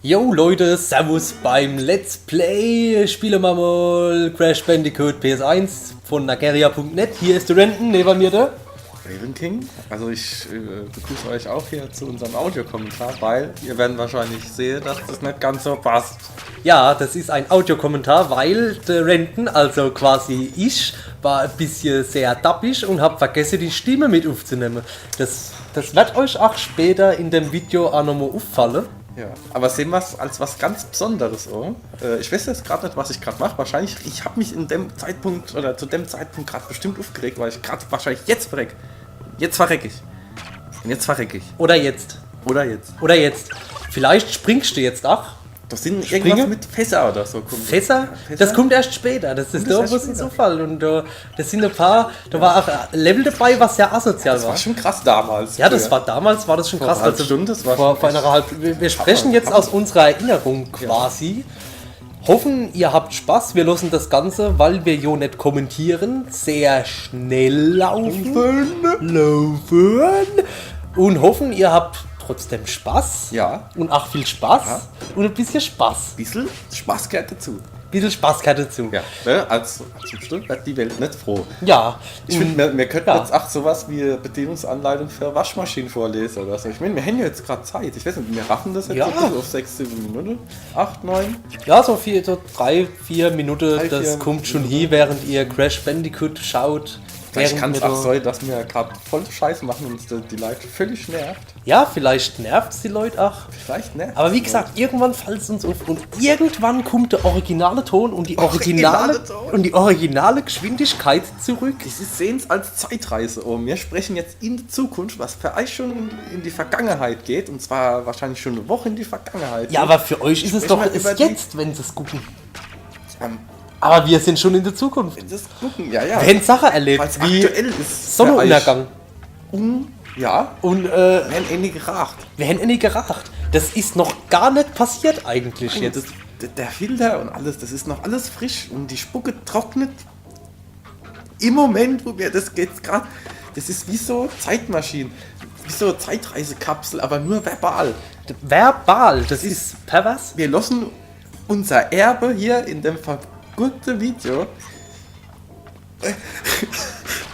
Yo Leute, servus beim Let's Play. Spielen wir mal Crash Bandicoot PS1 von Nageria.net. Hier ist der Renton, neben mir der Raven King. Also ich begrüße euch auch hier zu unserem Audiokommentar, weil ihr werdet wahrscheinlich sehen, dass das nicht ganz so passt. Ja, das ist ein Audiokommentar, weil der Renton, also quasi ich, war ein bisschen sehr dappig und habe vergessen, die Stimme mit aufzunehmen. Das wird euch auch später in dem Video auch nochmal auffallen. Ja, aber sehen wir es als was ganz Besonderes. Ich weiß jetzt gerade nicht, was ich gerade mache. Wahrscheinlich, ich habe mich in dem Zeitpunkt oder zu dem Zeitpunkt gerade bestimmt aufgeregt, weil ich gerade wahrscheinlich jetzt verrecke. Jetzt verrecke ich. Und jetzt verrecke ich. Oder jetzt. Oder jetzt. Oder jetzt. Vielleicht springst du jetzt auch. Das sind irgendwas mit Fässer oder so. Fässer? Das kommt erst später. Das ist da was ein Zufall. Und das sind ein paar. Da war auch ein Level dabei, was sehr asozial war. Das war schon krass damals. Ja, das war damals schon krass. Vor einer Stunde, das war vor einer halben. Wir sprechen jetzt aus unserer Erinnerung quasi. Ja. Hoffen, ihr habt Spaß. Wir lassen das Ganze, weil wir ja nicht kommentieren, sehr schnell laufen. Und hoffen, ihr habt trotzdem Spaß. Ja. Und auch viel Spaß. Ja. Und ein bisschen Spaß. Ein bisschen Spaß gehört dazu. Bisschen Spaß gehört dazu. Ja. Ne? Als Stunde wird die Welt nicht froh. Ja. Ich finde, wir könnten jetzt auch sowas wie Bedienungsanleitung für Waschmaschinen vorlesen oder so. Ich meine, wir haben ja jetzt gerade Zeit. Ich weiß nicht, wir raffen das jetzt so auf 6, 7 Minuten. 8, 9. Ja, so 3, 4 Minuten. Das kommt schon hier, während ihr Crash Bandicoot schaut. Vielleicht kann es auch sein, dass wir gerade voll Scheiße machen und uns die Leute völlig nervt. Ja, vielleicht nervt es die Leute auch. Vielleicht nervt. Aber wie gesagt, irgendwann fällt es uns auf und irgendwann kommt der originale Ton und die originale Geschwindigkeit zurück. Sie sehen es als Zeitreise. Wir sprechen jetzt in die Zukunft, was für euch schon in die Vergangenheit geht. Und zwar wahrscheinlich schon eine Woche in die Vergangenheit. Ja, aber für euch ist es doch jetzt, wenn sie es gucken. Aber wir sind schon in der Zukunft. Wenn sie es gucken, ja. Wenn Sachen erlebt, wie aktuell ist Sonnenuntergang. Ja. Und wir haben Ende geracht. Das ist noch gar nicht passiert eigentlich jetzt. Der Filter und alles, das ist noch alles frisch und die Spucke trocknet. Im Moment, wo wir das geht gerade, das ist wie so Zeitmaschinen, wie so Zeitreisekapsel, aber nur verbal. Verbal, das ist pervers. Wir lassen unser Erbe hier in dem vergurkten Video.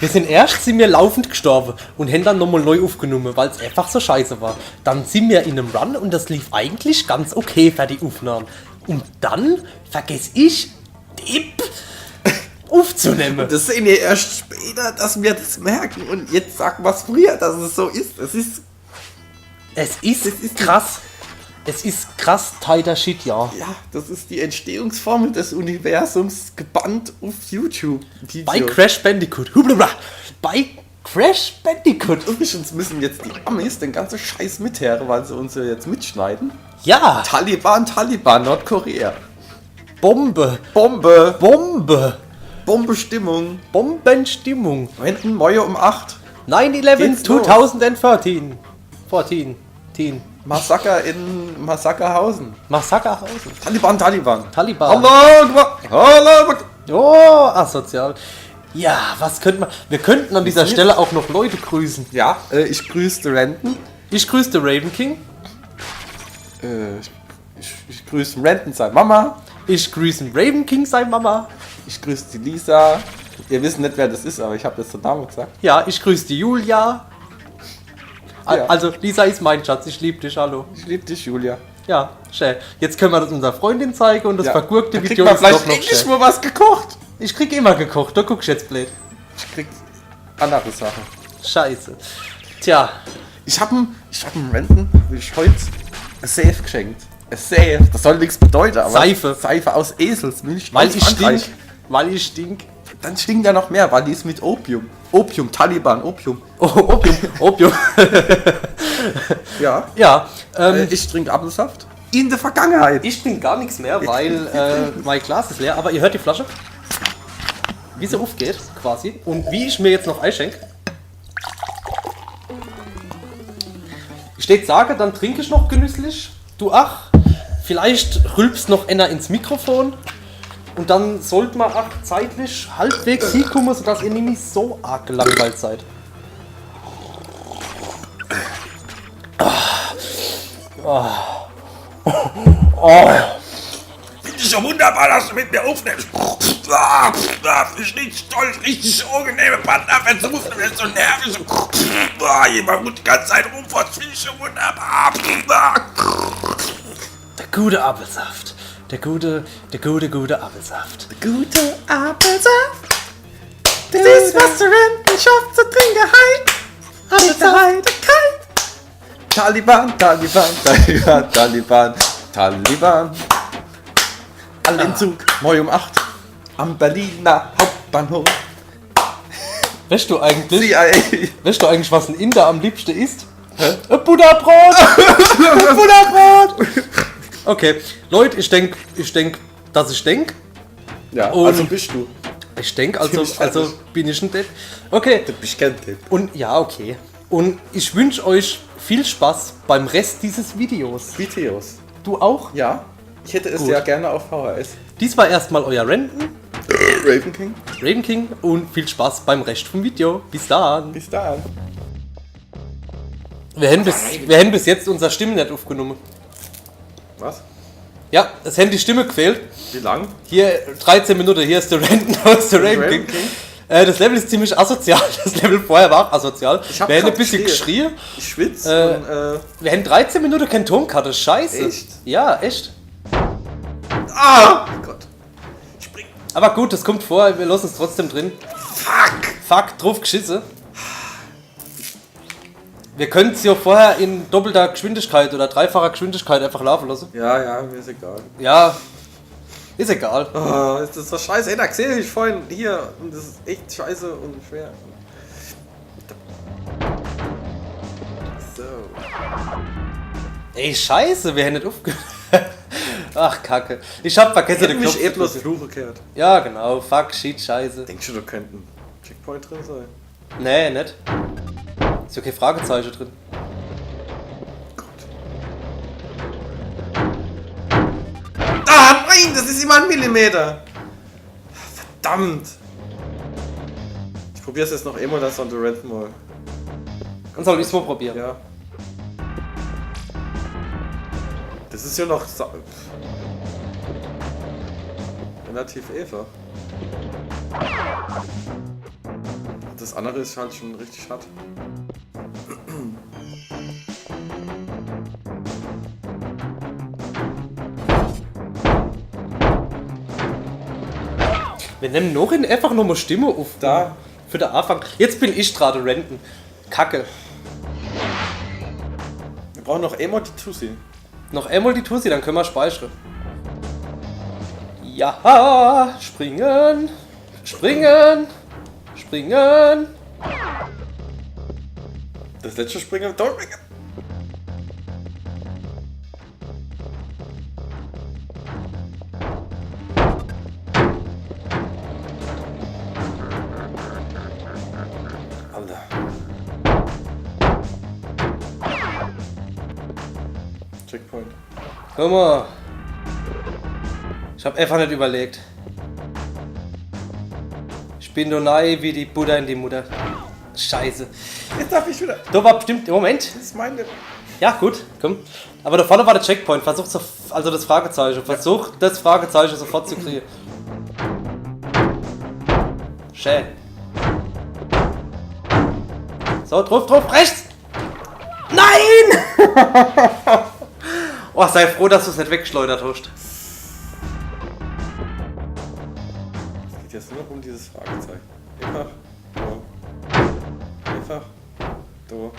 Sind wir laufend gestorben und haben dann nochmal neu aufgenommen, weil es einfach so scheiße war. Dann sind wir in einem Run und das lief eigentlich ganz okay für die Aufnahmen. Und dann vergesse ich, aufzunehmen. Und das sehen wir erst später, dass wir das merken. Und jetzt sagen wir es früher, dass es so ist. Es ist krass. Es ist krass tighter Shit, ja. Ja, das ist die Entstehungsformel des Universums gebannt auf YouTube. Bei Crash Bandicoot. Bei Crash Bandicoot. Übrigens müssen jetzt die Amis den ganzen Scheiß mithören, weil sie uns ja jetzt mitschneiden. Ja. Taliban, Nordkorea. Bombestimmung. Bombenstimmung. Hinten morgen um 8. 9/11 2014. 14. Massaker in Massakerhausen. Taliban. Hallo. Oh, asozial. Ja, was könnte man... Wir könnten an dieser Stelle auch noch Leute grüßen. Ja, ich grüße Renton. Ich grüße Raven King. Ich grüße Renton, seine Mama. Ich grüße Raven King, seine Mama. Ich grüße die Lisa. Ihr wisst nicht, wer das ist, aber ich habe das der Name gesagt. Ja, ich grüße die Julia. Ja. Also, Lisa ist mein Schatz, ich liebe dich, hallo. Ich liebe dich, Julia. Ja, schön. Jetzt können wir das unserer Freundin zeigen und das vergurkte Video ist doch noch schön. Mal was gekocht. Ich krieg immer gekocht, da guckst du jetzt blöd. Ich krieg andere Sachen. Scheiße. Tja. Ich hab ihm Renton heute ein Safe geschenkt. Ein Safe, das soll nichts bedeuten, aber Seife aus Eselsmilch. Weil ich stink. Dann stinkt ja noch mehr, weil die ist mit Opium. Taliban, Opium. Opium. Ja. Ja. Ich trinke Apfelsaft. In der Vergangenheit. Ich trinke gar nichts mehr, weil mein Glas ist leer. Aber ihr hört die Flasche, wie sie aufgeht, quasi. Und wie ich mir jetzt noch einschenke. Ich steht sage, dann trinke ich noch genüsslich. Du ach, vielleicht rülpst noch einer ins Mikrofon. Und dann sollte man auch zeitlich halbwegs hinkommen, sodass ihr nämlich so arg gelangweilt seid. Oh, Finde ich ja wunderbar, dass du mit mir aufnimmst. Ich richtig toll, richtig angenehme Partner, wenn du bist so nervig. Jemand muss die ganze Zeit rumfort, finde ich ja wunderbar. der gute Apfelsaft. Der gute Apfelsaft. Gute Apfelsaft. Das ist, was der Rentenschaft zu trinken heilt. Apfelsaft. Taliban, Taliban, Taliban, Taliban, Taliban. Alle im Zug, morgen um 8 am Berliner Hauptbahnhof. Weißt du eigentlich, CIA. was ein Inder am liebsten isst? Ein Butterbrot! Ein Butterbrot! Okay, Leute, ich denk, dass ich denk. Ja, Und- also bist du. Ich denk, Ziemlich also fertig. bin ich ein Depp. Okay, Du bist kein Tipp. und ja, okay. Und ich wünsche euch viel Spaß beim Rest dieses Videos. Videos. Du auch? Ja, ich hätte es Gut. ja gerne auf VHS. Dies war erstmal euer Renten, Raven King. Raven King, und viel Spaß beim Rest vom Video. Bis dann. Bis dann. Wir haben bis jetzt unsere Stimme nicht aufgenommen. Was? Ja, es haben die Stimme gefehlt. Wie lang? Hier 13 Minuten, hier ist der Renten aus der Raven Raven King. King? Das Level ist ziemlich asozial. Das Level vorher war auch asozial. Ich hab Wir haben ein grad bisschen geschrien. geschrien. Ich schwitze und Wir haben 13 Minuten keine Tonkarte. Scheiße. Echt? Ja, echt. Ah! Gott. Spring. Aber gut, das kommt vor. Wir lassen es trotzdem drin. Fuck, drauf geschissen. Wir können es ja vorher in doppelter Geschwindigkeit oder dreifacher Geschwindigkeit einfach laufen lassen. Ja, mir ist egal. Ja, ist egal. Oh, ist das was scheiße? Ey, da sehe ich vorhin hier und das ist echt scheiße und schwer. So. Ey, scheiße, wir haben nicht aufgehört. Ach, Kacke. Ich hab vergessen, Hätte den mich Knopf eh zu bloß drücken. Fluch gekehrt. Ja, genau. Fuck, shit, scheiße. Denkst du, da könnte ein Checkpoint drin sein? Nee, nicht. Ist ja kein Fragezeichen drin. Ah, nein, das ist immer ein Millimeter. Verdammt. Ich probiere es jetzt noch einmal, das on the Rent mal. Dann soll ich's mal probieren. Ja. Das ist ja noch relativ einfach. Das andere ist halt schon richtig hart. Wir nehmen noch einfach nochmal Stimme auf. Da. Für den Anfang. Jetzt bin ich gerade Renten. Kacke. Wir brauchen noch einmal die Tussi. Noch einmal die Tussi, dann können wir speichern. Ja, springen. Springen. Springen. Das letzte Springen, Doppelspringen. Alter. Checkpoint. Guck mal. Ich hab einfach nicht überlegt. Ich bin nur nahe wie die Buddha in die Mutter. Scheiße. Jetzt darf ich wieder. Da war bestimmt. Moment. Das ist meine. Ja, gut, komm. Aber da vorne war der Checkpoint. Versuch also das Fragezeichen. Versuch das Fragezeichen sofort zu kriegen. Schön. So, drauf, rechts! Nein! Oh, sei froh, dass du es nicht weggeschleudert hast. Es geht jetzt nur noch um dieses Fragezeichen. Einfach. So. Einfach. So.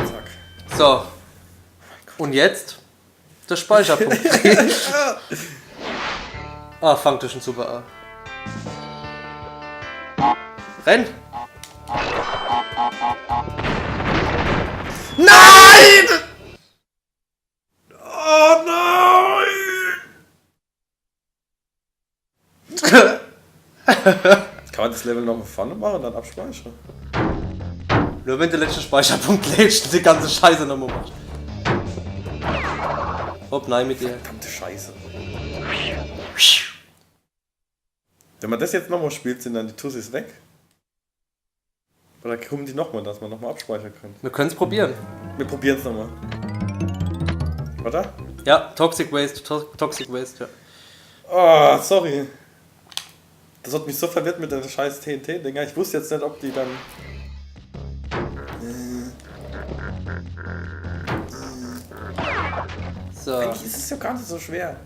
Zack. So. Und jetzt der Speicherpunkt. Ah, fangt schon super an. Renn! Nein! Oh nein! Kann man das Level noch mal vorne machen und dann abspeichern? Nur wenn der letzte Speicherpunkt lädt und die ganze Scheiße nochmal macht. Hopp, nein mit dir. Verdammte Scheiße. Wenn man das jetzt nochmal spielt, sind dann die Tussis weg? Oder kommen die nochmal, dass man nochmal abspeichern kann? Wir können es probieren. Wir probieren es nochmal. Oder? Ja, Toxic Waste, Toxic Waste, ja. Oh, sorry. Das hat mich so verwirrt mit den scheiß TNT-Dinger. Ich wusste jetzt nicht, ob die dann... So. Eigentlich ist es ja gar nicht so schwer.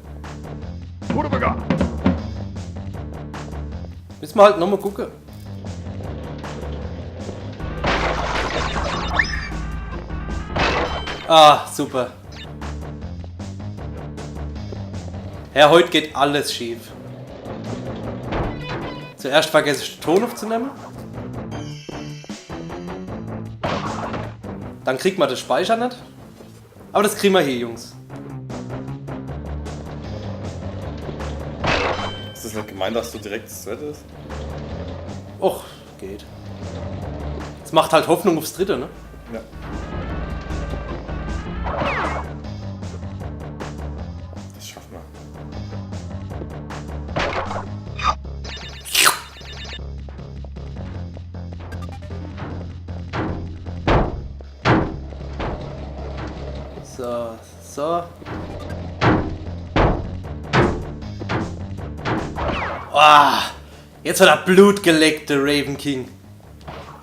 Müssen wir halt nochmal gucken. Ah, super. Ja, heute geht alles schief. Zuerst vergesse ich den Ton aufzunehmen. Dann kriegt man den Speicher nicht. Aber das kriegen wir hier, Jungs. Ist das nicht gemein, dass du direkt das Zweite ist? Och, geht. Es macht halt Hoffnung aufs Dritte, ne? Ja. Das schaffen wir. So, so. Ah, jetzt hat er Blut geleckt, der Raven King.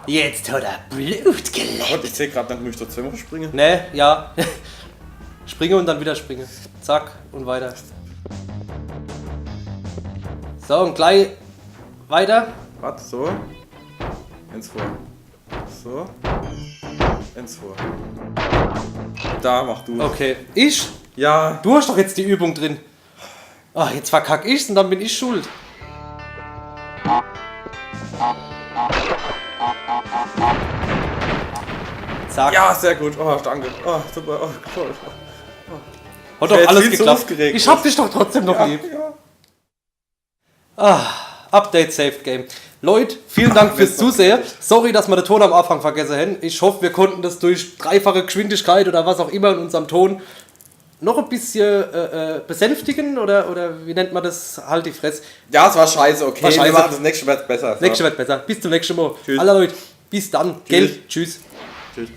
Jetzt hat er Blut geleckt. Gott, ich sehe gerade nicht, möchte ich dazu springen. Ne, ja. Springe und dann wieder springe. Zack und weiter. So, und gleich weiter. Warte, so. Ins vor. So. Ins vor. Da, mach du. Okay. Ich? Ja. Du hast doch jetzt die Übung drin. Ah, jetzt verkack ich's und dann bin ich schuld. Zack. Ja, sehr gut. Oh, danke. Oh, super. Oh, toll. Hat Ich wär doch jetzt alles viel zu geklappt. aufgeregt. Ich hab dich doch trotzdem noch lieb. Ja. Update Saved Game. Leute, vielen Dank fürs Zusehen. Sorry, dass wir den Ton am Anfang vergessen haben. Ich hoffe, wir konnten das durch dreifache Geschwindigkeit oder was auch immer in unserem Ton noch ein bisschen besänftigen oder wie nennt man das? Halt die Fresse. Ja, es war scheiße, okay. War scheiße. Wir machen das nächste Mal besser. Nächste wird besser. Bis zum nächsten Mal. Tschüss. Alle Leute, bis dann. Tschüss. Gell? Tschüss. Tschüss.